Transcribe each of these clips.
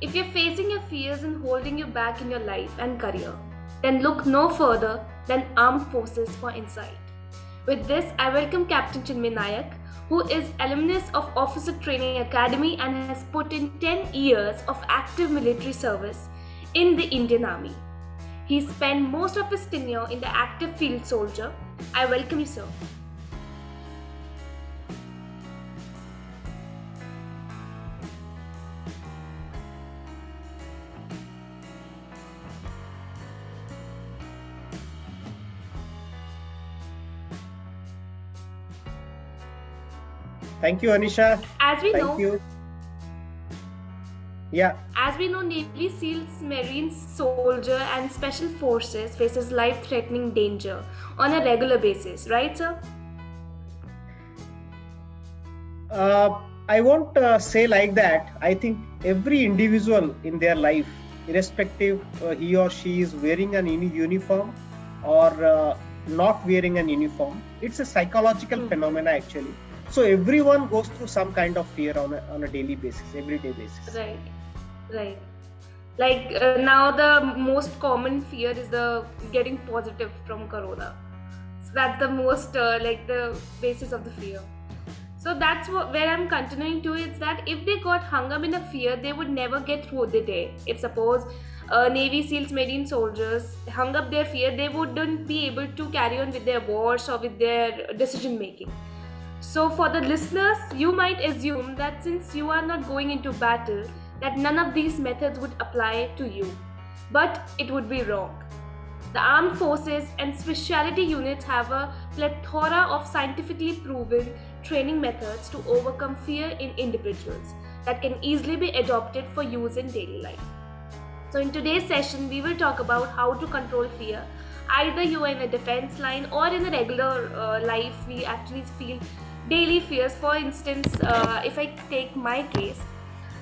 If you're facing your fears and holding you back in your life and career, then look no further than Armed Forces for insight. With this, I welcome Captain Chinmay Nayak, who is alumnus of Officer Training Academy and has put in 10 years of active military service in the Indian Army. He spent most of his tenure in the active field soldier. I welcome you, sir. Thank you, Anisha. As we Thank know, you. Yeah, Navy SEALs, Marines, soldier, and Special Forces faces life-threatening danger on a regular basis, right, sir? I won't say like that. I think every individual in their life, irrespective he or she is wearing an uniform or not wearing an uniform, it's a psychological phenomena actually. So everyone goes through some kind of fear on a daily basis, everyday basis. Right. Like now the most common fear is the getting positive from corona. So that's the most like the basis of the fear. So that's where I'm continuing to is that if they got hung up in a fear, they would never get through the day. If suppose Navy SEALs, Marine soldiers hung up their fear, they wouldn't be able to carry on with their wars or with their decision making. So for the listeners, you might assume that since you are not going into battle, that none of these methods would apply to you. But it would be wrong. The armed forces and specialty units have a plethora of scientifically proven training methods to overcome fear in individuals that can easily be adopted for use in daily life. So in today's session, we will talk about how to control fear. Either you are in a defense line or in a regular life, we actually feel daily fears. For instance, if I take my case,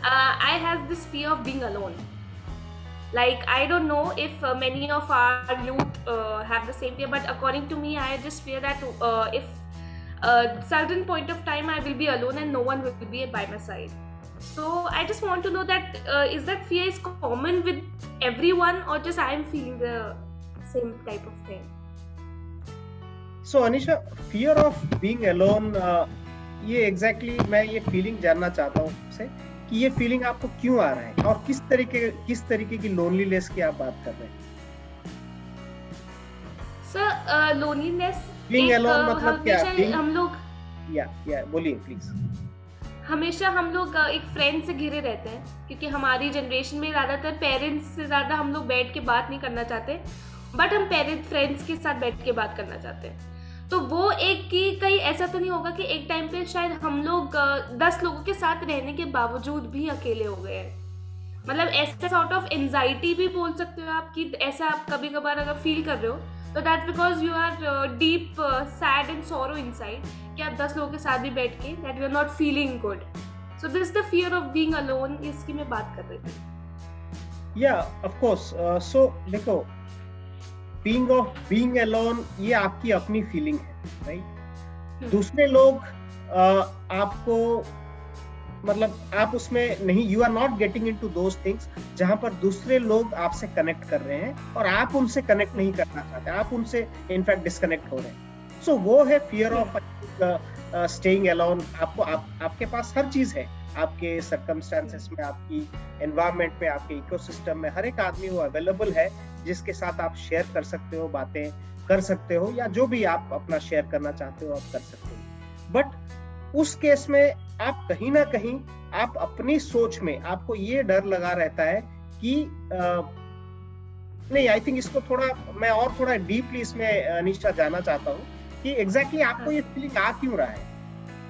I have this fear of being alone. Like, I don't know if many of our youth have the same fear, but according to me, I just fear that if a certain point of time I will be alone and no one will be by my side. So I just want to know that is that fear is common with everyone or just I am feeling the same type of thing? So Anisha, fear of being alone, ये exactly मैं ये feeling जानना चाहता हूँ आपसे कि ये feeling आपको क्यों आ रहा है और किस तरीके की लोनलीनेस की आप बात कर रहे हैं? सर लोनलीनेस बीइंग अलोन मतलब क्या? हम लोग या बोलिए प्लीज. हमेशा हम लोग एक फ्रेंड से घिरे रहते हैं क्योंकि हमारी जनरेशन में ज़्यादातर पेरेंट्स से ज़्यादा हम लोग बैठ के बात नहीं करना चाहते, बट हम फ्रेंड्स के साथ बैठ के बात करना चाहते हैं. तो वो एक कि कहीं ऐसा तो नहीं होगा कि एक टाइम पे शायद हम लोग 10 लोगों के साथ रहने के बावजूद भी अकेले हो गए हैं. मतलब ऐसा सॉर्ट ऑफ एंजाइटी भी बोल सकते हो आप कि ऐसा आप कभी कभार अगर फील कर रहे हो तो that's because you are deep sad and sorrow inside कि आप 10 लोगों के साथ भी बैठ के that you are not feeling good. So this the fear of being alone, इसकी मैं बात कर रही थी. या ऑफ कोर्स. सो देखो, बीइंग अलोन ये आपकी अपनी फीलिंग है, राइट? दूसरे लोग आपको मतलब आप उसमें नहीं, you are not getting into those things जहां पर दूसरे लोग आपसे कनेक्ट कर रहे हैं और आप उनसे कनेक्ट नहीं करना चाहते, आप उनसे इनफैक्ट डिस्कनेक्ट हो रहे हैं. सो वो है फियर ऑफ स्टेइंग अलोन. आपके पास हर चीज है, आपके सर्कमस्टेंसेस में, आपकी एनवायरनमेंट में, आपके इकोसिस्टम में हर एक आदमी वो अवेलेबल है जिसके साथ आप शेयर कर सकते हो, बातें कर सकते हो या जो भी आप अपना शेयर करना चाहते हो आप कर सकते हो. बट उस केस में आप कहीं ना कहीं आप अपनी सोच में आपको ये डर लगा रहता है कि नहीं, आई थिंक इसको मैं थोड़ा डीपली इसमें अनिशा जानना चाहता हूँ कि एग्जैक्टली आपको ये फीलिंग आ क्यों रहा है.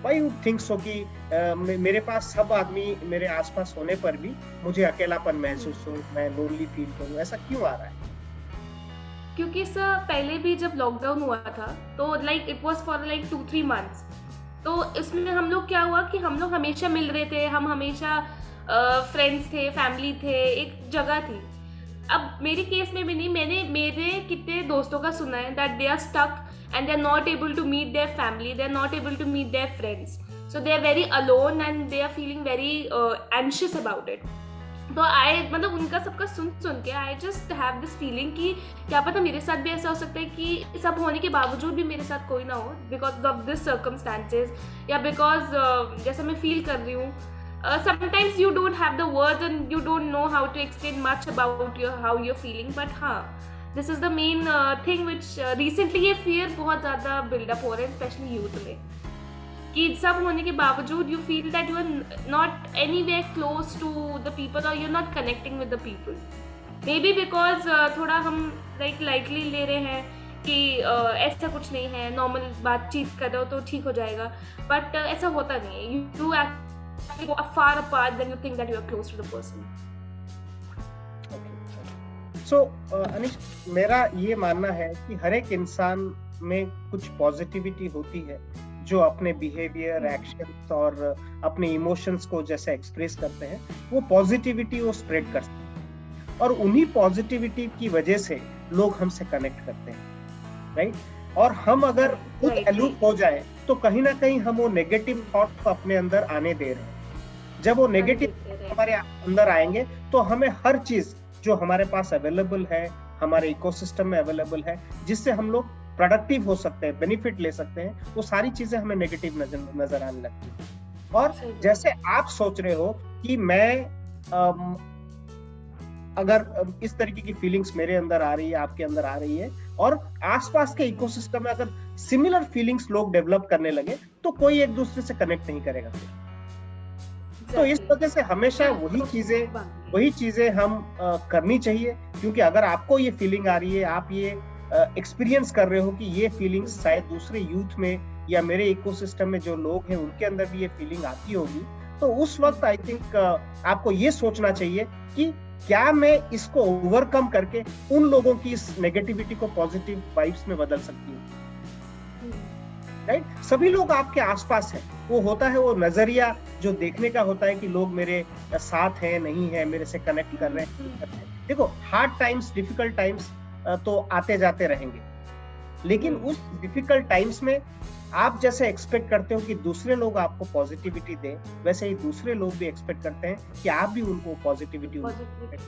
Why you think so कि मेरे पास सब आदमी मेरे आसपास होने पर भी मुझे अकेलापन महसूस हो, मैं लोनली फील करूं, ऐसा क्यों आ रहा है? क्योंकि सर पहले भी जब लॉकडाउन हुआ था तो like it was for like 2-3 months. तो इसमें हम लोग क्या हुआ कि हम लोग हमेशा मिल रहे थे, हम हमेशा फ्रेंड्स थे, फैमिली थे, एक जगह थी. अब मेरे केस में भी नहीं, मैंने मेरे कितने दोस्तों का सुना है that they are stuck and they're not able to meet their family, they're not able to meet their friends, so they're very alone and they are feeling very anxious about it. तो मतलब उनका सबका सुन के I just have this feeling कि क्या पता मेरे साथ भी ऐसा हो सकता है कि सब होने के बावजूद भी मेरे साथ कोई ना हो, बिकॉज ऑफ दिस सर्कमस्टांसेस, या बिकॉज जैसा मैं फील कर रही हूँ. Sometimes you don't have the words and you don't know how to explain much about how you're feeling, but हाँ, this is the main thing which recently ये fear बहुत ज़्यादा build up हो रहा है, especially youth में, कि सब होने के बावजूद you feel that you are not anywhere close to the people or you're not connecting with the people. Maybe because थोड़ा हम like lightly ले रहे हैं कि ऐसा कुछ नहीं है, normal बातचीत कर रहे हो तो ठीक हो जाएगा, but ऐसा होता नहीं है. You actually go far apart than you think that you are close to the person. So, अनिश, मेरा ये मानना है कि हर एक इंसान में कुछ पॉजिटिविटी होती है जो अपने बिहेवियर, एक्शंस और अपने इमोशंस को जैसे एक्सप्रेस करते हैं, वो पॉजिटिविटी वो स्प्रेड करते हैं और उन्हीं पॉजिटिविटी की वजह से लोग हमसे कनेक्ट करते हैं, राइट? और हम अगर खुद एलूप हो जाए तो कहीं ना कहीं हम वो नेगेटिव थॉट को अपने अंदर आने दे रहे हैं. जब वो नेगेटिव हमारे अंदर आएंगे तो हमें हर चीज जो हमारे पास अवेलेबल है, हमारे इकोसिस्टम में अवेलेबल है, जिससे हम लोग प्रोडक्टिव हो सकते हैं, बेनिफिट ले सकते हैं, वो सारी चीजें हमें नेगेटिव नजर आने लगती है. और जैसे आप सोच रहे हो कि मैं अगर इस तरीके की फीलिंग्स मेरे अंदर आ रही है, आपके अंदर आ रही है, और आसपास के इकोसिस्टम में अगर सिमिलर फीलिंग्स लोग डेवलप करने लगे तो कोई एक दूसरे से कनेक्ट नहीं करेगा. तो इस वजह से हमेशा वही चीजें हम करनी चाहिए, क्योंकि अगर आपको ये फीलिंग आ रही है, आप ये एक्सपीरियंस कर रहे हो कि ये फीलिंग्स शायद दूसरे यूथ में या मेरे इकोसिस्टम में जो लोग हैं उनके अंदर भी ये फीलिंग आती होगी, तो उस वक्त आई थिंक आपको ये सोचना चाहिए कि क्या मैं इसको ओवरकम करके उन लोगों की इस नेगेटिविटी को पॉजिटिव वाइब्स में बदल सकती हूँ, राइट? सभी लोग आपके आसपास हैं. वो होता है वो नजरिया जो देखने का होता है कि लोग मेरे साथ हैं, नहीं है, मेरे से कनेक्ट कर रहे हैं. देखो, हार्ड टाइम्स, डिफिकल्ट टाइम्स तो आते जाते रहेंगे, लेकिन उस डिफिकल्ट टाइम्स में आप जैसे एक्सपेक्ट करते हो कि दूसरे लोग आपको पॉजिटिविटी दें, वैसे ही दूसरे लोग भी एक्सपेक्ट करते हैं कि आप भी उनको पॉजिटिविटी दें.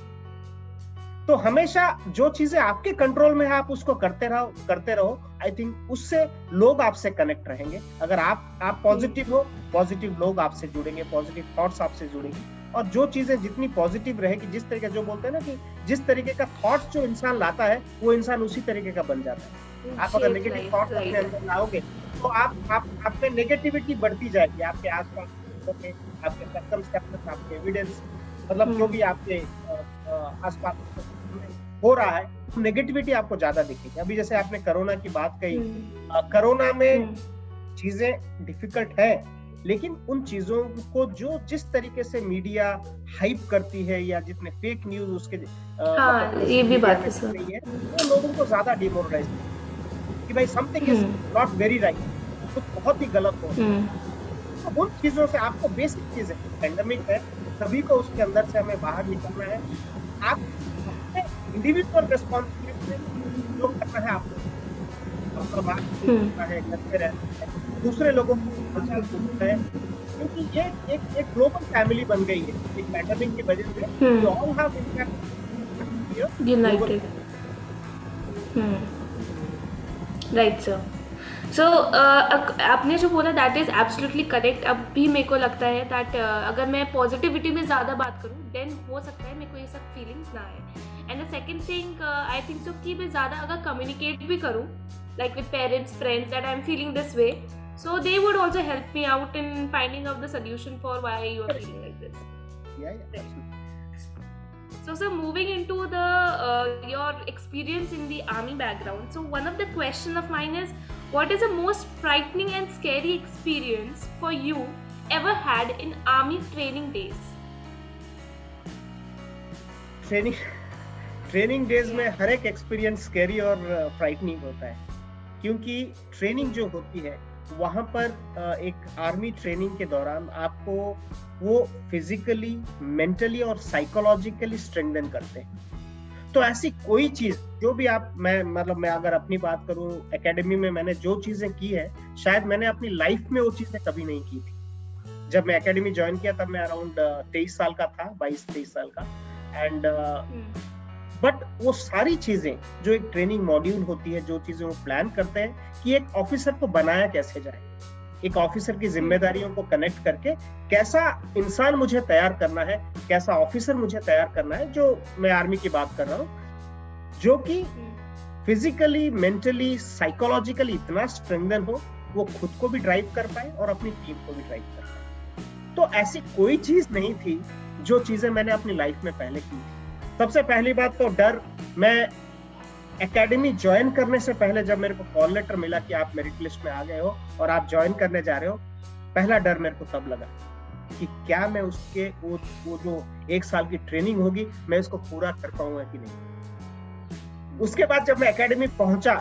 तो हमेशा जो चीजें आपके कंट्रोल में है आप उसको करते रहो. आई थिंक उससे लोग आपसे कनेक्ट रहेंगे. अगर आप पॉजिटिव हो, पॉजिटिव लोग आपसे जुड़ेंगे, पॉजिटिव थॉट्स आपसे जुड़ेंगे, और जो चीजें जितनी पॉजिटिव रहेगी, जिस तरीके जो बोलते हैं ना कि जिस तरीके का थॉट्स जो इंसान लाता है वो इंसान उसी तरीके का बन जाता है. आप अगर नेगेटिव थॉट्स अपने अंदर लाओगे तो आप में नेगेटिविटी बढ़ती जाएगी. आपके आसपास, आपके सर्कमस्टेंसेस, आपके एविडेंस, मतलब जो भी आपके आसपास हो रहा है, नेगेटिविटी आपको ज्यादा दिखेगी. अभी जैसे आपने कोरोना की बात कही, कोरोना में चीजें डिफिकल्ट है, लेकिन उन चीजों को जो जिस तरीके से मीडिया हाइप करती है या जितने फेक न्यूज उसके ये भी बात है वो लोगों को ज्यादा डिमोरलाइज कि भाई something is not very right, तो बहुत ही गलत हो. तो उन चीजों से आपको बेसिक चीजें, पेंडेमिक है, सभी को उसके अंदर से हमें बाहर निकलना है. आप इंडिविजुअल रिस्पॉन्सिबिलिटी जो करना है आपको, घर पे रहना है, दूसरे लोगों को है, क्योंकि ये एक ग्लोबल फैमिली बन गई है एक पैंडेमिक की वजह से. We all have united. Right sir. So आपने जो बोला दैट इज एब्सोल्युटली करेक्ट. अब भी मेरे को लगता है दैट अगर मैं पॉजिटिविटी में ज़्यादा बात करूँ देन हो सकता है मेरे को ये सब फीलिंग्स ना आए. And the second thing I think so कि मैं ज़्यादा अगर कम्युनिकेट भी करूँ like with parents, friends, that I'm feeling this way, so they would also help me out in finding out the solution for why you are feeling like this. Yeah, absolutely. So sir, moving into the your experience in the army background, so one of the question of mine is, what is the most frightening and scary experience for you ever had in army training days? Training days में हर एक experience scary और frightening होता है, क्योंकि training जो होती है वहाँ पर एक आर्मी ट्रेनिंग के दौरान आपको वो फिजिकली, मेंटली और साइकोलॉजिकली स्ट्रेंथन करते हैं. तो ऐसी कोई चीज जो भी मैं अगर अपनी बात करूं, एकेडमी में मैंने जो चीजें की है शायद मैंने अपनी लाइफ में वो चीजें कभी नहीं की थी. जब मैं एकेडमी ज्वाइन किया तब मैं अराउंड 23 साल का था, 22-23 साल का। एंड बट वो सारी चीजें जो एक ट्रेनिंग मॉड्यूल होती है, जो चीजें वो प्लान करते हैं कि एक ऑफिसर को बनाया कैसे जाए, एक ऑफिसर की जिम्मेदारियों को कनेक्ट करके कैसा इंसान मुझे तैयार करना है, कैसा ऑफिसर मुझे तैयार करना है, जो मैं आर्मी की बात कर रहा हूँ, जो कि फिजिकली, मेंटली, साइकोलॉजिकली इतना स्ट्रेंथन हो, वो खुद को भी ड्राइव कर पाए और अपनी टीम को भी ड्राइव कर पाए। तो ऐसी कोई चीज नहीं थी जो चीजें मैंने अपनी लाइफ में पहले की थी। सबसे पहली बात तो डर, मैं एकेडमी ज्वाइन करने से पहले जब मेरे को कॉल लेटर मिला कि आप मेरिट लिस्ट में आ गए हो और आप ज्वाइन करने जा रहे हो, पहला डर मेरे को तब लगा कि क्या मैं उसके वो जो 1 साल की ट्रेनिंग होगी मैं इसको पूरा कर पाऊंगा कि नहीं। उसके बाद जब मैं एकेडमी पहुंचा,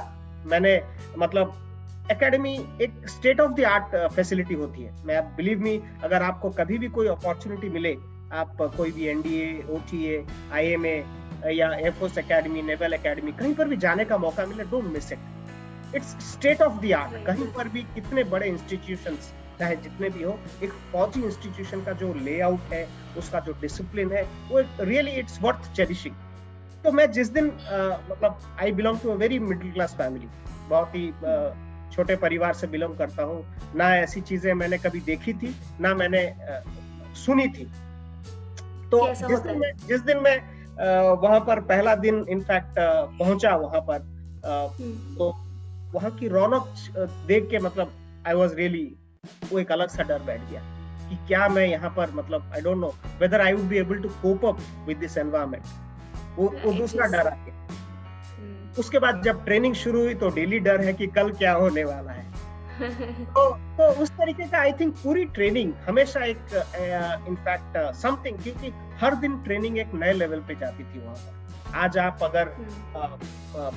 मैंने मतलब एकेडमी एक state of the art facility होती है। मैं बिलीव मी, अगर आपको कभी भी कोई अपॉर्चुनिटी मिले, आप कोई भी एनडीए, ओटीए, आईएमए या एयरफोर्स एकेडमी, नेवल एकेडमी, कहीं पर भी जाने का मौका मिले, don't miss it. It's state of the art. कहीं पर भी कितने बड़े इंस्टीट्यूशंस चाहे जितने भी हो, एक फौजी इंस्टीट्यूशन का जो लेआउट है, उसका जो डिसिप्लिन है, वो रियली इट्स वर्थ चेरिशिंग। तो मैं जिस दिन मतलब I belong to a very middle class family, बहुत ही छोटे परिवार से बिलोंग करता हूँ। ना ऐसी चीजें मैंने कभी देखी थी, ना मैंने सुनी थी। तो जिस दिन मैं वहां पर पहला दिन इनफैक्ट पहुंचा वहां पर, तो वहां की रौनक देख के मतलब आई वाज रियली, वो एक अलग सा डर बैठ गया कि क्या मैं यहाँ पर मतलब I don't know whether I would be able to cope up with this environment. वो दूसरा डर आ गया। उसके बाद जब ट्रेनिंग शुरू हुई तो डेली डर है कि कल क्या होने वाला है। तो उस तरीके का आई थिंक पूरी ट्रेनिंग हमेशा एक इनफैक्ट समथिंग, क्योंकि हर दिन ट्रेनिंग एक नए लेवल पे जाती थी वहां पर। आज आप अगर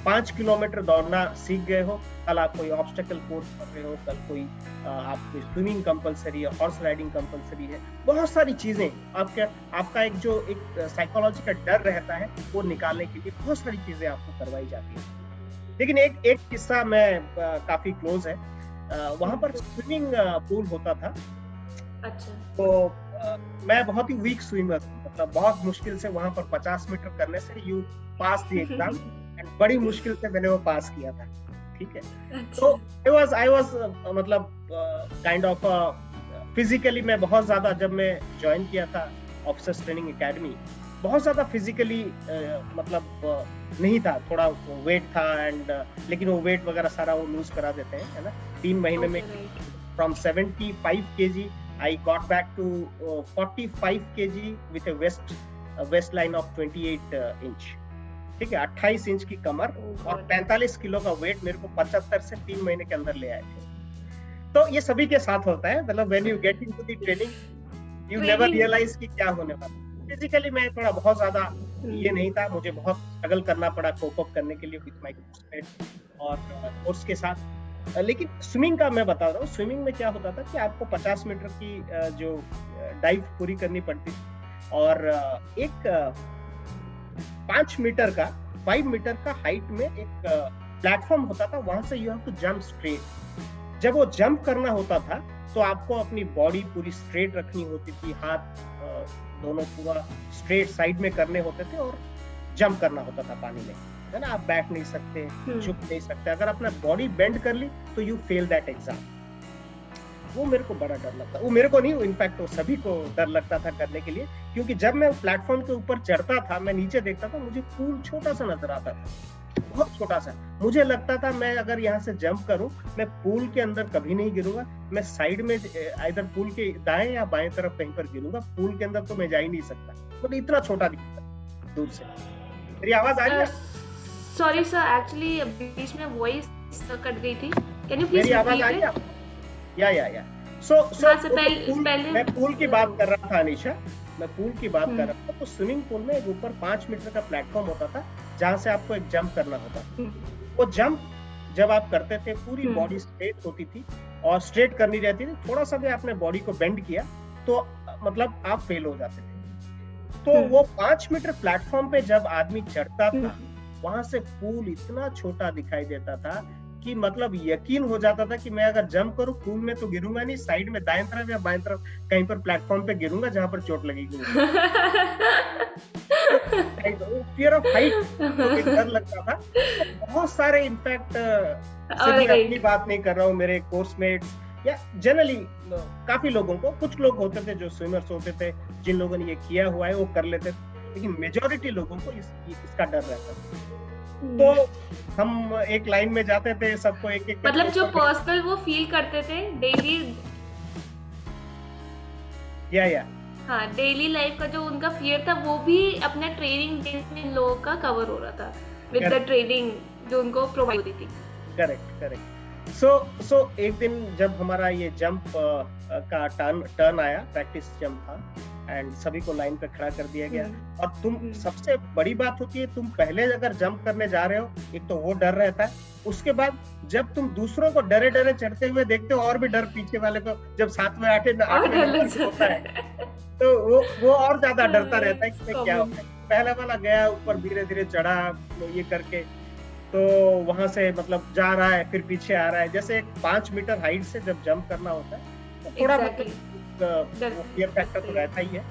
5 किलोमीटर दौड़ना सीख गए हो, कल आप कोई ऑब्स्टेकल कोर्स कर रहे हो, कल कोई आपकी स्विमिंग कंपलसरी है, हॉर्स राइडिंग कंपलसरी है, बहुत सारी चीजें आपका एक जो एक साइकोलॉजी का डर रहता है वो निकालने के लिए बहुत सारी चीजें आपको करवाई जाती है। लेकिन एक किस्सा मैं काफी क्लोज है, वहां पर स्विमिंग पूल होता था। अच्छा। तो मैं बहुत ही वीक स्विमर, मतलब बहुत मुश्किल से वहां पर 50 मीटर करने से you pass the exam, and बड़ी मुश्किल से मैंने वो पास किया था। ठीक है। अच्छा। तो आई वाज मतलब काइंड ऑफ फिजिकली मैं बहुत ज्यादा, जब मैं ज्वाइन किया था ऑफिसर्स ट्रेनिंग एकेडमी, बहुत ज्यादा फिजिकली मतलब नहीं था, थोड़ा वेट था एंड लेकिन वो वेट वगैरह सारा वो लूज करा देते हैं, है ना। 3 महीने में from 75 kg I got back to 45 kg with a waistline of 28 inch। ठीक है, 28 इंच की कमर और 45 किलो का वेट मेरे को 75 से 3 महीने के अंदर ले आए थे। तो ये सभी के साथ होता है, मतलब when you get into the training you never realize कि क्या होने वाला। फिजिकली मैं थोड़ा बहुत ज्यादा ये नहीं था, मुझे बहुत स्ट्रगल करना पड़ा कोप अप करने के लिए विद माय और कोर्स के साथ। लेकिन स्विमिंग का मैं बता रहा हूँ, स्विमिंग में क्या होता था कि आपको 50 मीटर की जो डाइव पूरी करनी पड़ती थी और एक 5 मीटर का हाइट में एक प्लेटफॉर्म होता था, वहां से you have to jump straight. जब वो जंप करना होता था तो आपको अपनी बॉडी पूरी स्ट्रेट रखनी होती थी, हाथ दोनों पूरा स्ट्रेट साइड में करने होते थे और जंप करना होता था पानी में, है ना। आप बैठ नहीं सकते, झुक नहीं सकते, अगर अपना बॉडी बेंड कर ली तो यू फेल दैट एग्जाम। वो मेरे को बड़ा डर लगता, वो मेरे को नहीं, इनफैक्ट वो सभी को डर लगता था करने के लिए, क्योंकि जब मैं प्लेटफॉर्म के ऊपर चढ़ता था, मैं नीचे देखता था, मुझे पूल छोटा सा नजर आता था, बहुत छोटा सा। मुझे लगता था मैं अगर यहाँ से जंप करूं, मैं पूल के अंदर कभी नहीं गिरूंगा, मैं साइड में इधर पूल के दाएं या बाएं तरफ कहीं पर गिरूंगा, पूल के अंदर तो मैं जा ही नहीं सकता। मतलब इतना छोटा दिखता दूर से। मेरी आवाज आ रही है? सॉरी सर, एक्चुअली बीच में वॉइस कट गई थी, कैन यू प्लीज मेरी आवाज आ रही है? या सो पहले मैं पूल की बात कर रहा था अनीशा, मैं पूल की बात कर रहा था। तो स्विमिंग पूल में एक ऊपर 5 मीटर का प्लेटफॉर्म होता था जहां से आपको एक जंप करना होता था। वो जंप जब आप करते थे पूरी बॉडी स्ट्रेट होती थी और स्ट्रेट करनी रहती थी, थोड़ा सा भी आपने बॉडी को बेंड किया तो मतलब आप फेल हो जाते थे। तो वो 5 मीटर प्लेटफॉर्म पे जब आदमी चढ़ता था, वहां से पूल इतना छोटा दिखाई देता था कि मतलब यकीन हो जाता था कि मैं अगर जंप करूं पूल में तो गिरूंगा नहीं, साइड में दाएं तरफ या बाएं तरफ कहीं पर प्लेटफॉर्म पे गिरूंगा जहां पर चोट लगेगी मुझे। तो फियर ऑफ हाइट तो एक डर लगता था। तो बहुत सारे इनफैक्ट सिर्फ मैं अपनी बात नहीं कर रहा हूँ, मेरे कोर्समेट्स या जनरली काफी लोगों को, कुछ लोग होते थे जो स्विमर्स होते थे जिन लोगों ने ये किया हुआ है वो कर लेते थे, लेकिन मेजोरिटी लोगों को इसका डर रहता था। तो हम एक लाइन में जाते थे, सबको एक एक मतलब जो पर्सनल वो फील करते थे डेली, या हाँ डेली लाइफ का जो उनका फियर था वो भी अपना ट्रेनिंग डेज में इन लोगों का कवर हो रहा था विद द ट्रेनिंग जो उनको प्रोवाइड होती थी। करेक्ट। सो एक दिन जब हमारा ये जंप का टर्न आया, प्रैक्टिस जंप था एंड सभी को लाइन पे खड़ा कर दिया गया। और तुम सबसे बड़ी बात होती है, तुम पहले अगर जंप करने जा रहे हो, एक तो वो डर रहता है, उसके बाद जब तुम दूसरों को डरे डरे चढ़ते हुए देखते हो और भी डर पीछे वाले को, जब 7वें 8वें होता है तो वो और ज्यादा डरता रहता है कि क्या होता है। पहला वाला गया ऊपर, धीरे धीरे चढ़ा ये करके, तो वहां से मतलब जा रहा है, फिर पीछे आ रहा है। जैसे 5 मीटर हाइट से जब जंप करना होता है तो थोड़ा मतलब फियर फैक्टर तो रहता ही है।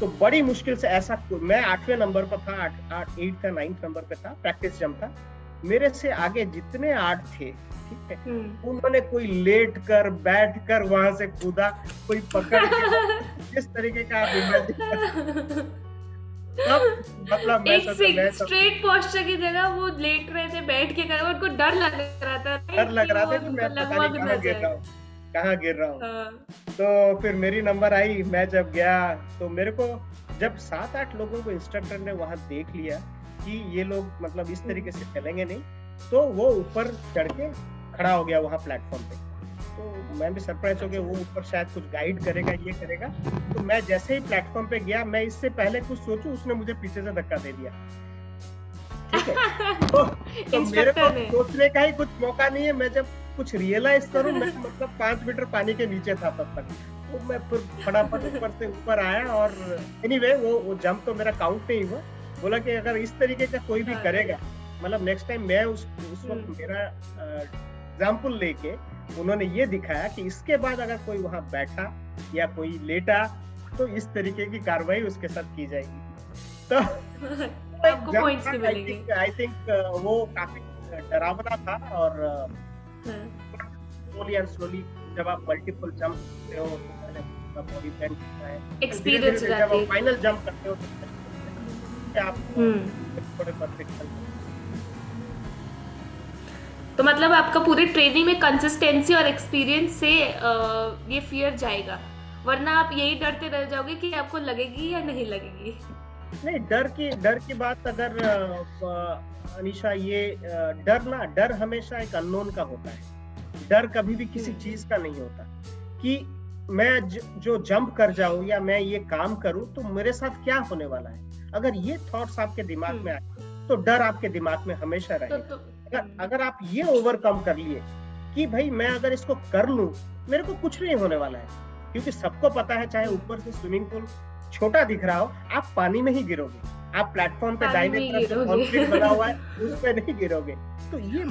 तो बड़ी मुश्किल से ऐसा, मैं 8वें नंबर पर था, 8 का 9th नंबर पे था, प्रैक्टिस जंप था। मेरे से आगे जितने 8 थे, ठीक है, उन्होंने कोई लेट कर बैठ कर वहां से कूदा, कोई पकड़ के, जिस तरीके का आप इमेजिन मतलब एक स्ट्रेट पोस्चर की जगह वो लेट रहे थे, बैठ के कर, उनको डर लग रहा था कि मैं पता नहीं कहाँ गिर रहा हूँ। तो फिर मेरी नंबर आई, मैं जब गया तो मेरे को जब 7-8 लोगों को इंस्ट्रक्टर ने वहां देख लिया कि ये लोग मतलब इस तरीके से चलेंगे नहीं, तो वो ऊपर चढ़ के खड़ा हो गया वहां प्लेटफॉर्म पे। तो मैं भी सरप्राइज हो गया, वो ऊपर शायद कुछ गाइड करेगा, ये करेगा। तो मैं जैसे ही प्लेटफॉर्म पे गया, मैं इससे पहले कुछ सोचूं, उसने मुझे पीछे से धक्का दे दिया, ठीक है। तो मेरे को सोचने का ही कुछ मौका नहीं है। मैं जब कुछ रियलाइज करूं, मैं मतलब 5 मीटर पानी के नीचे था तब तक। तो मैं फिर फटाफट ऊपर से ऊपर आया और एनीवे वो जंप तो मेरा काउंट नहीं हुआ। बोला कि अगर इस तरीके का कोई भी करेगा, मतलब नेक्स्ट टाइम मैं उस वक्त मेरा एग्जाम्पल लेके उन्होंने ये दिखाया कि इसके बाद अगर कोई वहां बैठा या कोई लेटा तो इस तरीके की कार्रवाई उसके साथ की जाएगी। तो आई थिंक वो काफी डरावना था। और स्लोली जब आप मल्टीपल जंप करते हो तो बॉडी पेन होता है, एक्सपीरियंस जब आप फाइनल जंप करते हो तो आप थोड़े परफेक्ट। तो मतलब आपका पूरी ट्रेनिंग में कंसिस्टेंसी और एक्सपीरियंस से ये फियर जाएगा, वरना आप यही डरते रह जाओगे कि आपको लगेगी या नहीं लगेगी। नहीं, डर की बात अगर अनीशा, ये डर हमेशा एक अननोन का होता है। डर कभी भी किसी चीज का नहीं होता कि मैं जो जंप कर जाऊं या मैं ये काम करूं तो मेरे साथ क्या होने वाला है। अगर ये थॉट्स आपके दिमाग में आए तो डर आपके दिमाग में हमेशा रहेगा। अगर आप ये ओवरकम कर लिए कि भाई मैं अगर इसको कर लूं मेरे को कुछ नहीं होने वाला है, क्योंकि सबको पता है चाहे ऊपर से स्विमिंग पूल छोटा दिख रहा हो, आप पानी में ही गिरोगे। आप प्लेटफॉर्म पे दाहिने तरफ जो कंक्रीट बना हुआ है उस पे नहीं गिरोगे। तो ये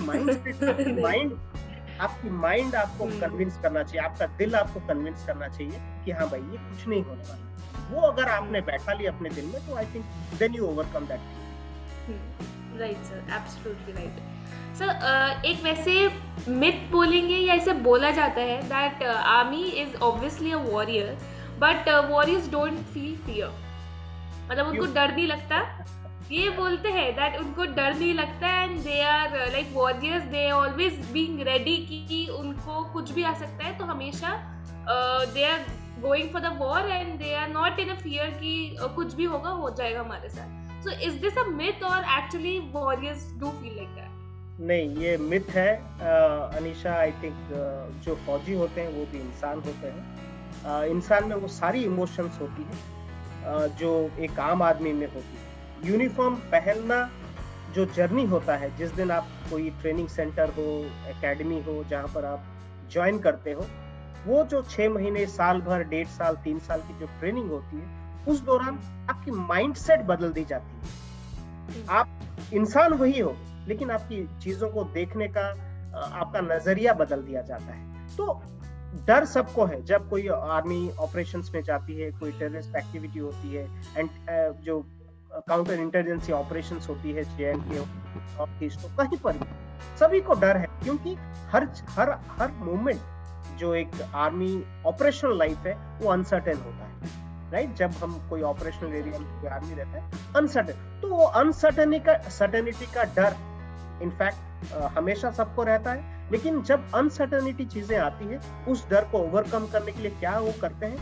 आपकी माइंड आपको कन्विंस करना चाहिए, आपका दिल आपको कन्विंस करना चाहिए कि हाँ भाई ये कुछ नहीं होने वाला। वो अगर आपने बैठा लिया अपने दिल में तो I think then you overcome that. Right sir, absolutely right sir. एक वैसे मिथ बोलेंगे या ऐसे बोला जाता है that army is obviously a warrior but warriors don't feel fear, मतलब उनको डर नहीं लगता। ये बोलते हैं दैट उनको डर नहीं लगता and they are like warriors, they always being ready कि उनको कुछ भी आ सकता है, तो हमेशा they are going for the war and they are not in a fear कि कुछ भी होगा हो जाएगा हमारे साथ। So is this a myth और actually warriors do feel like that? नहीं, ये मिथ है अनीशा। आई थिंक जो फौजी होते हैं वो भी इंसान होते हैं। इंसान में वो सारी इमोशंस होती है जो एक आम आदमी में होती है। यूनिफॉर्म पहनना जो जर्नी होता है, जिस दिन आप कोई ट्रेनिंग सेंटर हो, एकेडमी हो जहाँ पर आप ज्वाइन करते हो, वो जो 6 महीने, साल भर, 1.5 साल, 3 साल की जो ट्रेनिंग होती है, उस दौरान आपकी माइंडसेट बदल दी जाती है। आप इंसान वही हो लेकिन आपकी चीजों को देखने का आपका नजरिया बदल दिया जाता है। तो डर सबको है, जब कोई आर्मी ऑपरेशंस में जाती है, कोई टेररिस्ट एक्टिविटी होती है, एंड जो काउंटर इंटेलिजेंसी ऑपरेशंस होती है JNK नॉर्थ ईस्ट, तो कहीं पर भी सभी को डर है, क्योंकि हर हर हर मोमेंट जो एक आर्मी ऑपरेशनल लाइफ है वो अनसर्टेन होता है, राइट? जब हम कोई ऑपरेशनल एरिया में कोई आर्मी रहता है अनसर्टेन, तो वो अनसर्टेनिटी का डर इनफैक्ट हमेशा सबको रहता है। लेकिन जब अनसर्टेनिटी चीजें आती है, उस डर को ओवरकम करने के लिए क्या वो करते हैं?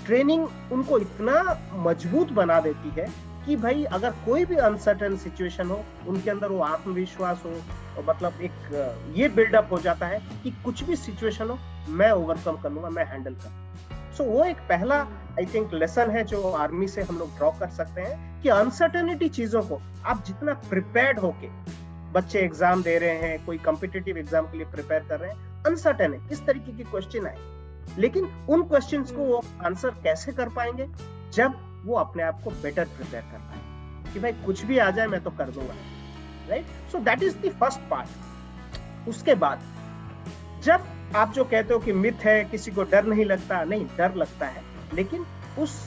ट्रेनिंग उनको इतना मजबूत बना देती है कि भाई अगर कोई भी अनसर्टेन सिचुएशन हो, उनके अंदर वो आत्मविश्वास हो, और मतलब एक ये बिल्डअप हो जाता है कि कुछ भी सिचुएशन हो मैं ओवरकम कर लूंगा, मैं हैंडल कर लूंगा। सो वो एक पहला आई थिंक लेसन है जो आर्मी से हम लोग ड्रॉ कर सकते हैं, कि अनसर्टेनिटी चीजों को आप जितना प्रिपेयर्ड होके, बच्चे एग्जाम दे रहे हैं, कोई कॉम्पिटिटिव एग्जाम के लिए प्रिपेयर कर रहे हैं, अनसर्टेन है किस तरीके के क्वेश्चन आए, लेकिन उन क्वेश्चंस को वो आंसर कैसे कर पाएंगे? जब वो अपने आप को बेटर प्रिपेयर कर पाए कि भाई कुछ भी आ जाए मैं तो कर दूंगा, right? So that is the first part. उसके बाद जब आप जो कहते हो कि मिथ है, किसी को डर नहीं लगता, नहीं, डर लगता है, लेकिन उस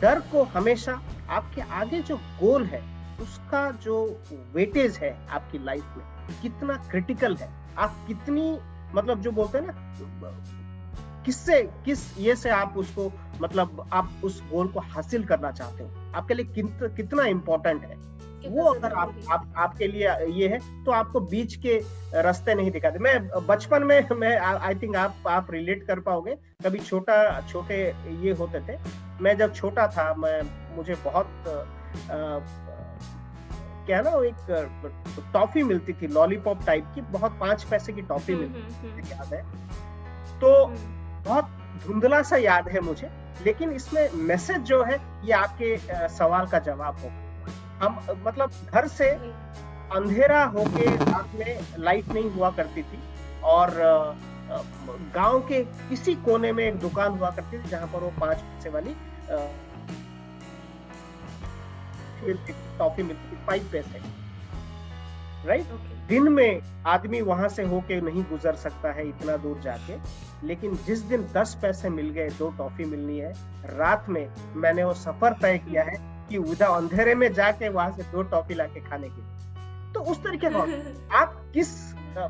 डर को हमेशा आपके आगे जो गोल है उसका जो वेटेज है आपकी लाइफ में कितना क्रिटिकल है, आप कितनी मतलब जो बोलते हैं ना, किस ये से आप उसको मतलब आप उस गोल को हासिल करना चाहते हो, आपके लिए कितना इंपॉर्टेंट है, वो अगर आपके लिए ये है तो आपको बीच के रास्ते नहीं दिखाते। मैं बचपन में मैं आई थिंक आप रिलेट कर पाओगे, कभी छोटे ये होते थे, मैं जब छोटा था मुझे बहुत क्या ना, एक टॉफी मिलती थी लॉलीपॉप टाइप की, बहुत 5 पैसे की टॉफी मिलती थी, याद है, तो बहुत धुंधला सा याद है मुझे, लेकिन इसमें मैसेज जो है ये आपके सवाल का जवाब होगा। हम मतलब घर से अंधेरा होके रात में लाइट नहीं हुआ करती थी, और गांव के किसी कोने में एक दुकान हुआ करती थी जहां पर वो 5 पैसे वाली टॉफी मिलती थी, 5 पैसे, राइट? दिन में आदमी वहां से होके नहीं गुजर सकता है इतना दूर जाके, लेकिन जिस दिन 10 पैसे मिल गए, 2 टॉफी मिलनी है, रात में मैंने वो सफर तय किया है कि उधर अंधेरे में जाके वहां से 2 टॉफी लाके खाने के लिए। तो उस तरीके का आप किस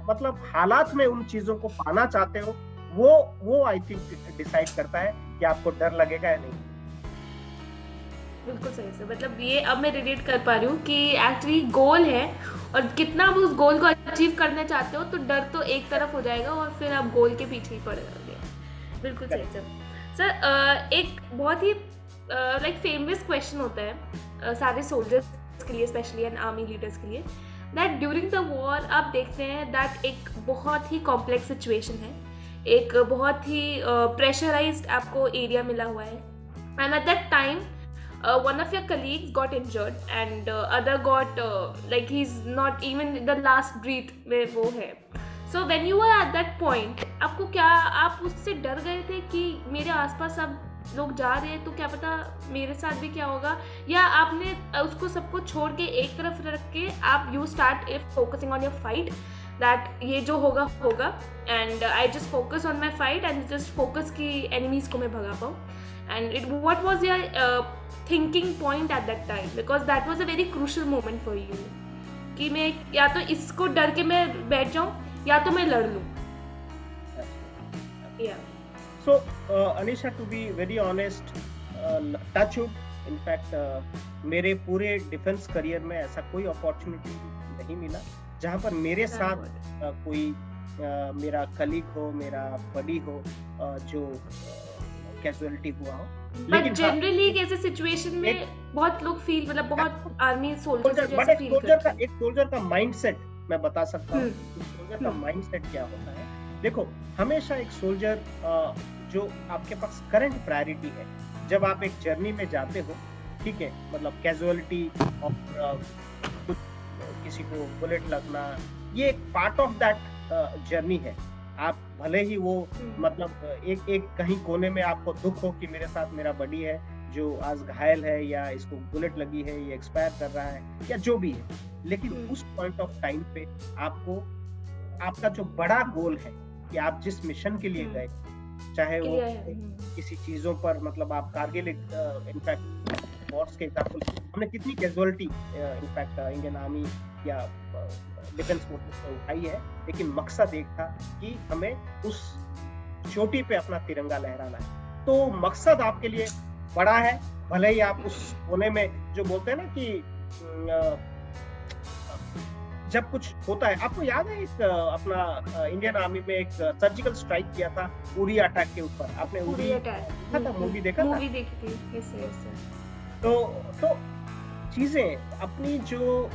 मतलब हालात में उन चीजों को पाना चाहते हो, वो आई थिंक डिसाइड करता है कि आपको डर लगेगा या नहीं। बिल्कुल सही से, मतलब ये अब मैं रिलेट कर पा रही हूँ कि एक्चुअली गोल है, और कितना आप उस गोल को अचीव करना चाहते हो तो डर तो एक तरफ हो जाएगा और फिर आप गोल के पीछे ही पड़ जाओगे। बिल्कुल सही सर। एक बहुत ही लाइक फेमस क्वेश्चन होता है सारे सोल्जर्स के लिए, स्पेशली एंड आर्मी लीडर्स के लिए, दैट ड्यूरिंग द वॉर आप देखते हैं दैट एक बहुत ही कॉम्प्लेक्स सिचुएशन है, एक बहुत ही प्रेशराइज्ड आपको एरिया मिला हुआ है, and at that time one of your colleagues got injured and other got like he's not even the last breath में वो है। So when you were at that point, आपको क्या, आप उससे डर गए थे कि मेरे आसपास अब लोग जा रहे हैं तो क्या पता मेरे साथ भी क्या होगा, या आपने उसको सबको छोड़ के एक तरफ रख के आप you start focusing on your fight, that ये जो होगा होगा, and I just focus on my fight and just focus कि enemies को मैं भगा पाऊँ, and what was your thinking point at that time, because that was a very crucial moment for you, कि मैं या तो इसको डर के मैं बैठ जाऊं या तो मैं लड़ लूं। Yeah. So Anisha, to be very honest, touch wood, in fact मेरे पूरे डिफेंस करियर में ऐसा कोई अपॉर्चुनिटी नहीं मिला जहां पर मेरे साथ कोई मेरा कलीग हो, मेरा बडी हो जो कैजुअलिटी हुआ हो। लेकिन जनरली कैसे सिचुएशन में बहुत लोग फील, मतलब बहुत आर्मी सोल्जर्स जैसे फील करते हैं। एक सोल्जर का माइंडसेट मैं बता सकता हूँ, सोल्जर का माइंडसेट क्या होता है। देखो, हमेशा एक सोल्जर जो आपके पास करंट प्रायोरिटी है, जब आप एक जर्नी में जाते हो, ठीक है, मतलब कैजुअलिटी और किसी को बुलेट लगना, ये एक पार्ट ऑफ दैट जर्नी है। आप भले ही वो मतलब एक कहीं कोने में आपको दुख हो कि मेरे साथ मेरा बडी है जो आज घायल है, या इसको बुलेट लगी है, ये एक्सपायर कर रहा है, या जो भी है, लेकिन उस पॉइंट ऑफ टाइम पे आपको आपका जो बड़ा गोल है कि आप जिस मिशन के लिए गए, चाहे वो क्लियर है। किसी चीजों पर, मतलब आप कारगिल इनफैक्ट वॉर्स के एग्जाम्पल, हमने कितनी कैजुअलिटी इनफैक्ट इंडियन आर्मी या डिफेंस फोर्सेस में उठाई है, लेकिन मकसद एक था कि हमें उस चोटी पे अपना तिरंगा लहराना है। तो मकसद आपके लिए बड़ा है, भले ही आप उस कोने में, जो बोलते हैं ना कि जब कुछ होता है, आपको याद है एक अपना इंडियन आर्मी में एक सर्जिकल स्ट्राइक किया था उरी अटैक के ऊपर, आपने उरी देखा था, मूवी देखा था? मूवी देखी थी। यस। तो चीजें अपनी जो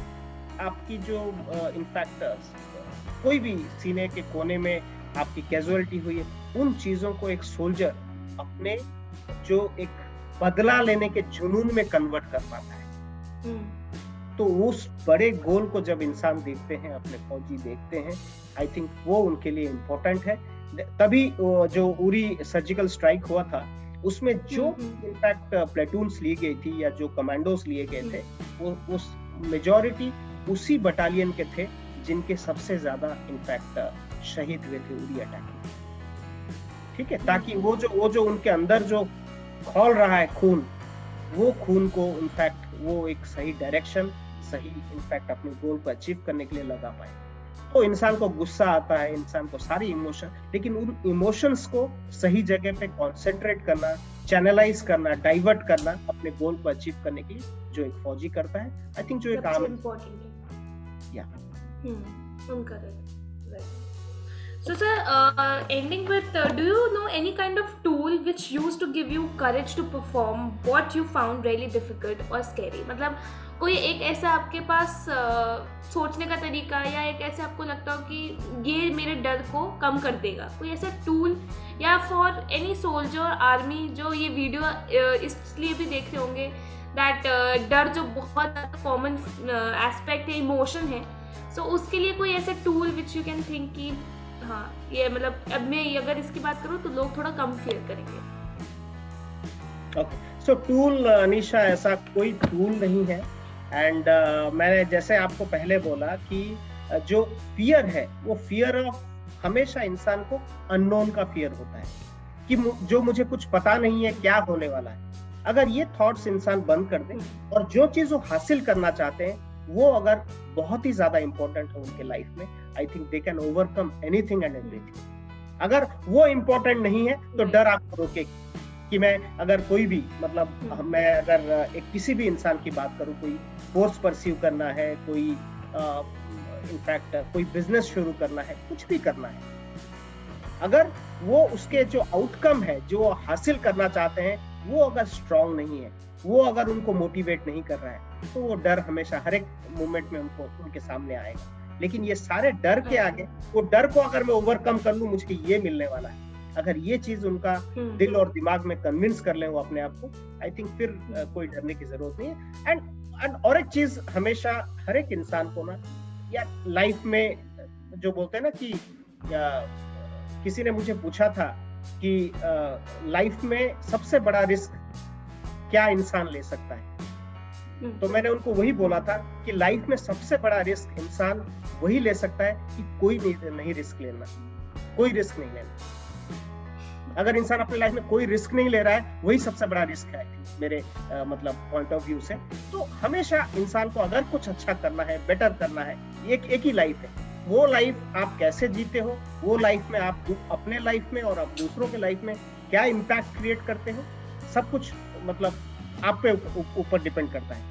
आपकी जो इनफैक्ट कोई भी सीने के कोने में आपकी कैजुअलिटी हुई है, उन चीजों को एक सोल्जर अपने जो एक बदला लेने के जुनून में कन्वर्ट कर पाता है। तो उस बड़े गोल को जब इंसान देखते हैं, अपने फौजी देखते हैं, आई थिंक वो उनके लिए इम्पोर्टेंट है। तभी जो उरी सर्जिकल स्ट्राइक हुआ था, उसमें जो इनफैक्ट प्लेटून्स ली गई थी या जो कमांडोस लिए गए थे, वो उस मेजॉरिटी उसी बटालियन के थे जिनके सबसे ज्यादा इनफैक्ट शहीद हुए थे उरी अटैक में। ठीक है, ताकि वो जो उनके अंदर जो खौल रहा है खून, वो खून को इनफैक्ट वो एक सही डायरेक्शन, सही इनफैक्ट अपने गोल को अचीव करने के लिए लगा पाए। तो इंसान को गुस्सा आता है, इंसान को सारी इमोशन, लेकिन उन इमोशंस को सही जगह पे कॉन्सेंट्रेट करना, चैनलाइज करना, डाइवर्ट करना अपने गोल को अचीव करने के लिए, जो एक फौजी करता है, आई थिंक जो एक आम इम्पोर्टेंट है। या So sir, ending with, do you know any kind of tool which used to give you courage to perform what you found really difficult or scary? मतलब कोई एक ऐसा आपके पास सोचने का तरीका, या एक ऐसे आपको लगता हो कि ये मेरे डर को कम कर देगा, कोई ऐसा टूल, या फॉर एनी सोल्जर आर्मी जो ये वीडियो इसलिए भी देख रहे होंगे दैट डर जो बहुत कॉमन एस्पेक्ट है, इमोशन है, सो उसके लिए कोई ऐसा tool which you can think कि हाँ ये मतलब अब मैं अगर इसकी बात करूँ तो लोग थोड़ा कम फेयर करेंगे? ओके, सो टूल अनीशा, ऐसा कोई टूल नहीं है। एंड मैंने जैसे आपको पहले बोला कि जो फियर है, वो फियर ऑफ, हमेशा इंसान को अननोन का फियर होता है कि जो मुझे कुछ पता नहीं है क्या होने वाला है। अगर ये थॉट्स इंसान बंद कर दे और जो चीज वो हासिल करना चाहते हैं वो अगर बहुत ही ज्यादा इंपॉर्टेंट है उनके लाइफ में, I think they can overcome anything and everything. अगर वो इंपॉर्टेंट नहीं है तो डर आपको रोकेगी कि मैं अगर कोई भी, मतलब मैं अगर एक किसी भी इंसान की बात करूं, कोई कोर्स परस्यू करना है, कोई इनफैक्ट कोई बिजनेस शुरू करना है, कुछ भी करना है, अगर वो उसके जो आउटकम है, जो हासिल करना चाहते हैं, वो अगर स्ट्रांग नहीं है, वो अगर उनको मोटिवेट नहीं कर रहा है, तो वो डर हमेशा हर एक मोमेंट में उनको उनके सामने आएगा। लेकिन ये सारे डर के आगे, वो डर को अगर मैं ओवरकम कर लूं, मुझे ये मिलने वाला है, अगर ये चीज उनका दिल और दिमाग में कन्विंस कर ले वो अपने आप को, आई थिंक फिर कोई डरने की जरूरत नहीं है। एंड और एक चीज हमेशा हर एक इंसान को ना, या लाइफ में जो बोलते हैं ना कि किसी ने मुझे पूछा था कि लाइफ में सबसे बड़ा रिस्क क्या इंसान ले सकता है, तो मैंने उनको वही बोला था कि लाइफ में सबसे बड़ा रिस्क इंसान वही ले सकता है कि कोई नहीं रिस्क लेना, कोई रिस्क नहीं लेना। अगर इंसान अपने लाइफ में कोई रिस्क नहीं ले रहा है, वही सबसे बड़ा रिस्क है मेरे मतलब पॉइंट ऑफ व्यू से। तो हमेशा इंसान को अगर कुछ अच्छा करना है, बेटर करना है, एक ही लाइफ है, वो लाइफ आप कैसे जीते हो, वो लाइफ में आप अपने लाइफ में और आप दूसरों के लाइफ में क्या इम्पैक्ट क्रिएट करते हो, सब कुछ मतलब आप पे ऊपर डिपेंड करता है।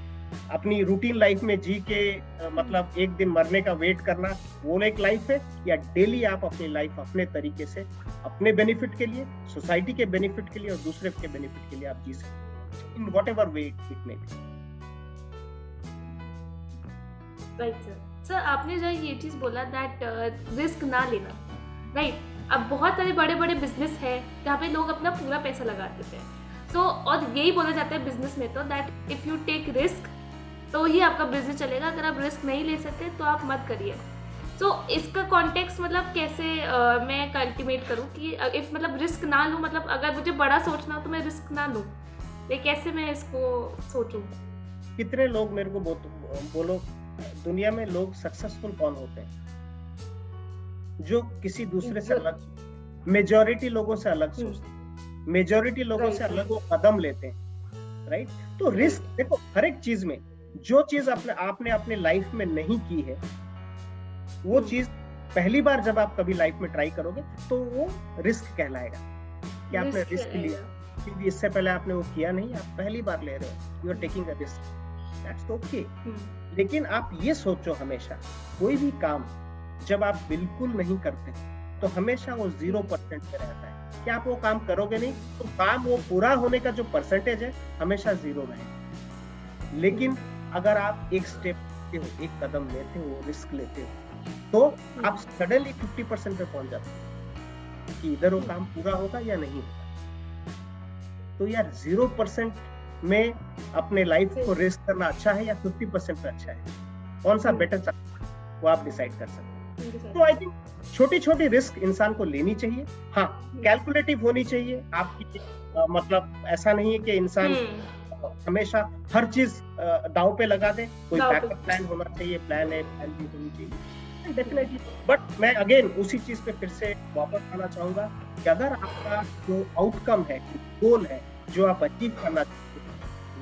अपनी रूटीन लाइफ में जी के मतलब एक दिन मरने का वेट करना, वो एक लाइफ है, या डेली आप अपनी लाइफ अपने तरीके से, अपने बेनिफिट के लिए, सोसाइटी के बेनिफिट के लिए और दूसरे के बेनिफिट के लिए आप जी सकते, in whatever way it may be. Right sir, आपने जो ये चीज बोला दैट रिस्क ना लेना, राइट? अब बहुत सारे बड़े बड़े बिजनेस है जहाँ पे लोग अपना पूरा पैसा लगा देते हैं, सो और यही बोला जाता है बिजनेस में तो that if you take risk तो ही आपका बिजनेस चलेगा, अगर आप रिस्क नहीं ले सकते तो आप मत करिए। सो इसका कॉन्टेक्स्ट मतलब कैसे मैं कल्टिवेट करूँ कि इफ मतलब रिस्क ना लूँ, मतलब अगर मुझे बड़ा सोचना हो तो मैं रिस्क ना लूँ, लेकिन कैसे मैं इसको सोचूं? कितने लोग मेरे को बोलो, दुनिया में लोग सक्सेसफुल कौन होते हैं? जो किसी दूसरे से अलग, मेजॉरिटी लोगों से अलग सोचते हैं, मेजॉरिटी लोगों से अलग वो कदम लेते हैं, राइट? तो रिस्क देखो हर एक चीज में, जो चीज आपने अपने लाइफ में नहीं की है वो चीज पहली बार जब आप कभी लाइफ में ट्राई करोगे तो वो रिस्क कहलाएगा कि आपने रिस्क लिया, क्योंकि इससे पहले आपने वो किया नहीं, आप पहली बार ले रहे हो, you are taking a risk, that's okay. लेकिन आप ये सोचो हमेशा, कोई भी काम जब आप बिल्कुल नहीं करते तो हमेशा वो 0% पे रहता है कि आप वो काम करोगे नहीं तो काम वो पूरा होने का जो परसेंटेज है हमेशा 0 रहेगा। लेकिन अगर आप एक स्टेप लेते हो, एक कदम लेते हो, रिस्क लेते हो, तो आप सडनली 50% पे पहुंच जाते हो कि इधर वो काम पूरा होगा या नहीं होगा। तो यार 0% में अपने लाइफ को रिस्क करना अच्छा है या 50% पे अच्छा है, कौन सा बेटर चलता है वो आप डिसाइड कर सकते हैं। तो आई थिंक छोटी छोटी रिस्क इंसान को लेनी चाहिए, हाँ कैलकुलेटिव होनी चाहिए आपकी, मतलब ऐसा नहीं है कि इंसान हमेशा हर चीज दांव पे लगा दे, कोई बैकअप प्लान होना चाहिए, प्लान ए प्लान बी होनी चाहिए डेफिनेटली। बट मैं अगेन उसी चीज पे फिर से वापस आना चाहूंगा कि अगर आपका जो आउटकम है, गोल है, जो आप अचीव करना चाहते हैं,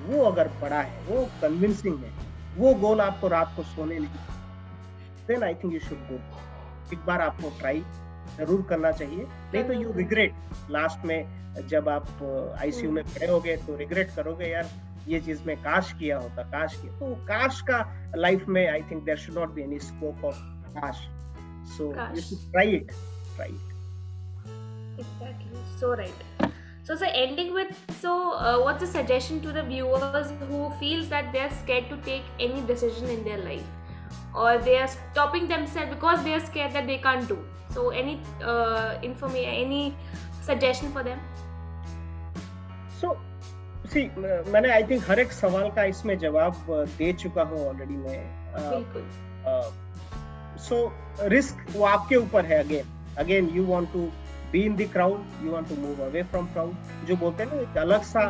वो अगर बड़ा है, वो कन्विंसिंग है, वो गोल आपको रात को सोने नहीं, then I think you should go. एक बार आपको ट्राई जरूर करना चाहिए, नहीं तो यू रिग्रेट लास्ट में, जब आप आईसीयू में पड़े होगे तो रिग्रेट करोगे, यार ये चीज में काश किया होता, काश किया। तो काश का लाइफ में I think there should not be any scope of काश, so you should try it. Exactly, so right. So ending with, what's a suggestion to the viewers who feels that they are scared to take any decision in their life, or they are stopping themselves because they are scared that they can't do? So any any suggestion for them? So see, मैंने I think हर एक सवाल का इसमें जवाब दे चुका हूँ already मैं। बिल्कुल। सो रिस्क वो आपके ऊपर है। Again you want to be in the crowd, you want to move away from crowd. जो बोलते हैं ना, एक अलग सा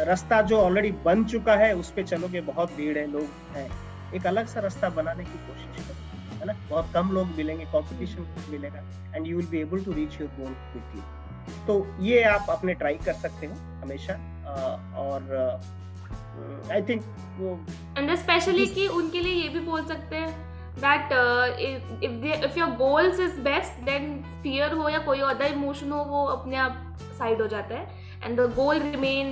रास्ता जो ऑलरेडी बन चुका है उस पे चलोगे, बहुत भीड़ है, लोग हैं, एक अलग सा रास्ता बनाने की कोशिश करो, है ना। बहुत कम लोग मिलेंगे, कंपटीशन मिलेगा, and you will be able to reach your goal quickly. तो ये आप अपने ट्राई कर सकते हो हमेशा। और आई थिंक एंड स्पेशली कि उनके लिए ये भी बोल सकते हैं that if your goals is best, then fear हो या कोई other emotion हो, वो अपने आप साइड हो जाता है, and the goal remain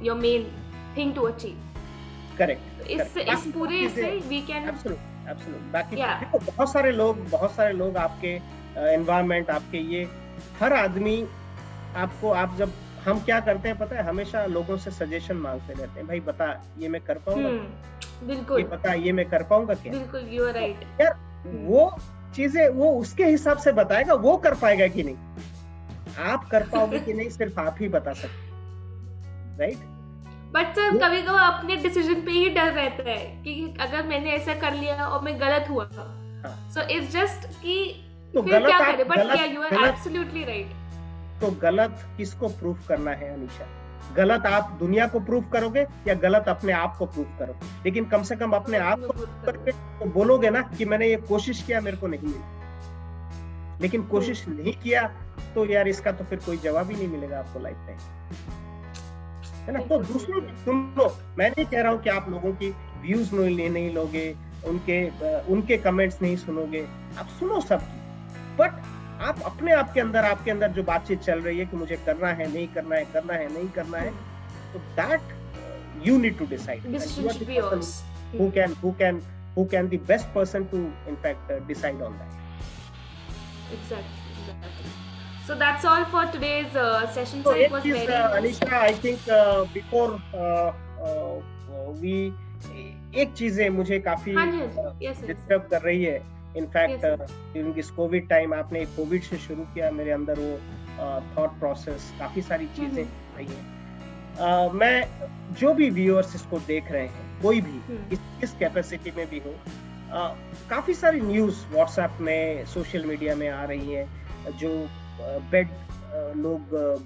your main thing to achieve. Correct. इस पूरे इससे we can absolute बाकी देखो बहुत सारे लोग आपके environment, आपके ये हर आदमी आपको, आप जब हम क्या करते हैं पता है, हमेशा लोगों से सजेशन मांगते रहते हैं, भाई बता ये मैं कर पाऊंगा, बिल्कुल, ये बता ये मैं कर पाऊंगा क्या? बिल्कुल, यू आर राइट यार। वो चीजें वो उसके हिसाब से बताएगा, वो कर पाएगा कि नहीं, आप कर पाओगे कि नहीं सिर्फ आप ही बता सकते, राइट? बट सर कभी कभी अपने डिसीजन पे ही डर रहता है कि अगर मैंने ऐसा कर लिया और मैं गलत हुआ, सो इट्स जस्ट कि तो फिर क्या करें। बट या यू आर एब्सोल्युटली राइट। तो गलत किसको प्रूफ करना है अनीशा? गलत आप दुनिया को प्रूफ करोगे या गलत अपने आप को प्रूफ करोगे? लेकिन कम से कम अपने आप को प्रूफ करके तो बोलोगे ना कि मैंने ये कोशिश किया, मेरे को नहीं मिला। लेकिन कोशिश नहीं किया तो यार इसका तो फिर कोई जवाब ही नहीं मिलेगा आपको लाइफ में, है ना। तो दूसरों की सुन लो, मैं नहीं कह रहा हूँ कि आप लोगों की व्यूज नहीं लोगे, उनके कमेंट्स नहीं सुनोगे, आप सुनो सबकी, बट आप अपने आप के अंदर जो बातचीत चल रही है कि मुझे करना है नहीं करना है, करना है नहीं करना है, तो that you need to decide. Decision should be yours. Who can the best person to in fact decide on that. Exactly. So that's all for today's session. So it was very Anisha, I think before we एक चीज है मुझे काफी disturb कर रही है. In fact during this Covid time, आपने Covid से शुरू किया, मेरे अंदर वो थॉट प्रोसेस, काफी सारी चीजें रही हैं. मैं जो भी व्यूअर्स इसको देख रहे हैं, कोई भी इस कैपेसिटी में भी हो, काफी सारी न्यूज व्हाट्सएप में, सोशल मीडिया में आ रही है, जो बेड लोग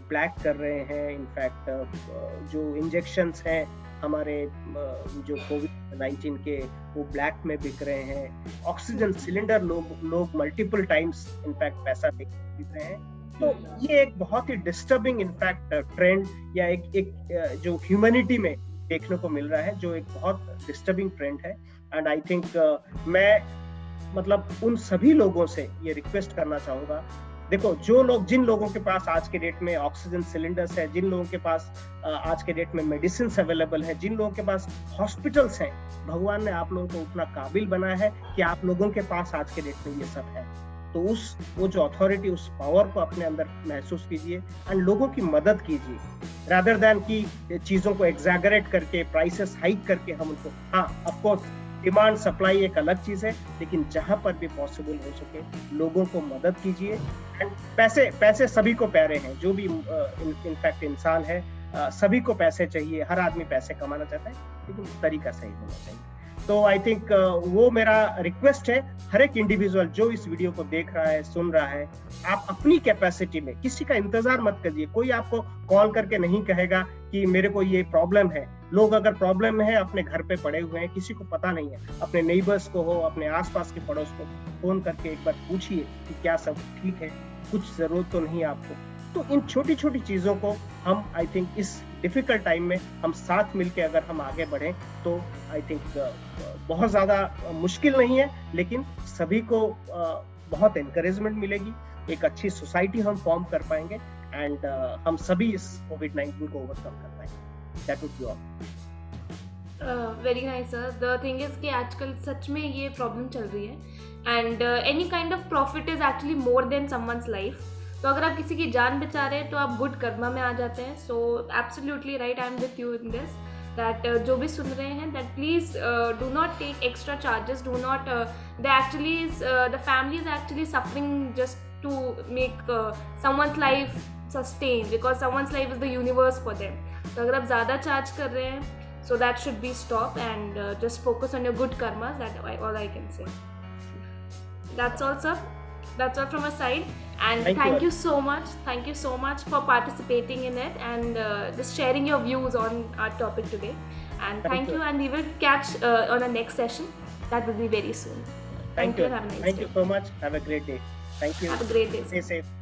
ब्लैक कर रहे हैं, इनफैक्ट जो इंजेक्शंस हैं हमारे जो कोविड-19 के वो ब्लैक में बिक रहे हैं, ऑक्सीजन सिलेंडर लोग मल्टीपल टाइम्स इनफैक्ट पैसा दे के खरीद रहे हैं। तो ये एक बहुत ही डिस्टर्बिंग इनफैक्ट ट्रेंड या एक जो ह्यूमैनिटी में देखने को मिल रहा है, जो एक बहुत डिस्टर्बिंग ट्रेंड है। एंड आई थिंक मैं मतलब उन सभी लोगों से ये रिक्वेस्ट करना चाहूंगा, देखो जिन लोगों के पास आज के डेट में ऑक्सीजन सिलेंडर्स है, जिन लोगों के पास आज के डेट में मेडिसिन अवेलेबल है, जिन लोगों के पास हॉस्पिटल्स हैं, भगवान ने आप लोगों को उतना काबिल बनाया है कि आप लोगों के पास आज के डेट में ये सब है। तो वो जो अथॉरिटी, उस पावर को अपने अंदर महसूस कीजिए एंड लोगों की मदद कीजिए, रादर देन कि चीजों को एग्जैगरेट करके, प्राइसेस हाइक करके हम उनको, हाँ ऑफ कोर्स डिमांड सप्लाई एक अलग चीज है, लेकिन जहां पर भी पॉसिबल हो सके लोगों को मदद कीजिए। एंड पैसे सभी को प्यारे हैं, जो भी इनफैक्ट इंसान है, सभी को पैसे चाहिए, हर आदमी पैसे कमाना चाहता है, लेकिन तरीका सही होना चाहिए। तो आई थिंक वो मेरा रिक्वेस्ट है, हर एक इंडिविजुअल जो इस वीडियो को देख रहा है, सुन रहा है, आप अपनी कैपेसिटी में, किसी का इंतजार मत करिए। कोई आपको कॉल करके नहीं कहेगा कि मेरे को ये प्रॉब्लम है। लोग अगर प्रॉब्लम में है, अपने घर पे पड़े हुए हैं, किसी को पता नहीं है, अपने नेबर्स को हो, अपने आसपास के पड़ोस को फोन करके एक बार पूछिए कि क्या सब ठीक है, कुछ जरूरत तो नहीं आपको। तो इन छोटी छोटी चीजों को हम, आई थिंक इस डिफिकल्ट टाइम में हम साथ मिलके अगर हम आगे बढ़ें तो आई थिंक बहुत ज्यादा मुश्किल नहीं है, लेकिन सभी को बहुत एनकरेजमेंट मिलेगी, एक अच्छी सोसाइटी हम फॉर्म कर पाएंगे एंड हम सभी इस कोविड-19 को ओवरकम कर पाएंगे। That would be all. Very nice sir. The thing is कि आजकल सच में ये प्रॉब्लम चल रही है and any kind of profit is actually more than someone's life. तो अगर आप किसी की जान बचा रहे हैं तो आप गुड कर्मा में आ जाते हैं। So absolutely right, I am with you in this that जो भी सुन रहे हैं, that please do not take extra charges, do not the family is actually suffering just to make someone's life sustain, because someone's life is the universe for them. तो अगर आप ज़्यादा charge कर रहे हैं, so that should be stop and just focus on your good karmas, that all I can say. That's all, sir. That's all from our side. And thank you so much. Thank you so much for participating in it and just sharing your views on our topic today. And thank you. And we will catch on our next session. That will be very soon. Thank you. Have a nice day. Thank you so much. Have a great day. Thank you. Have a great day, sir. Stay safe.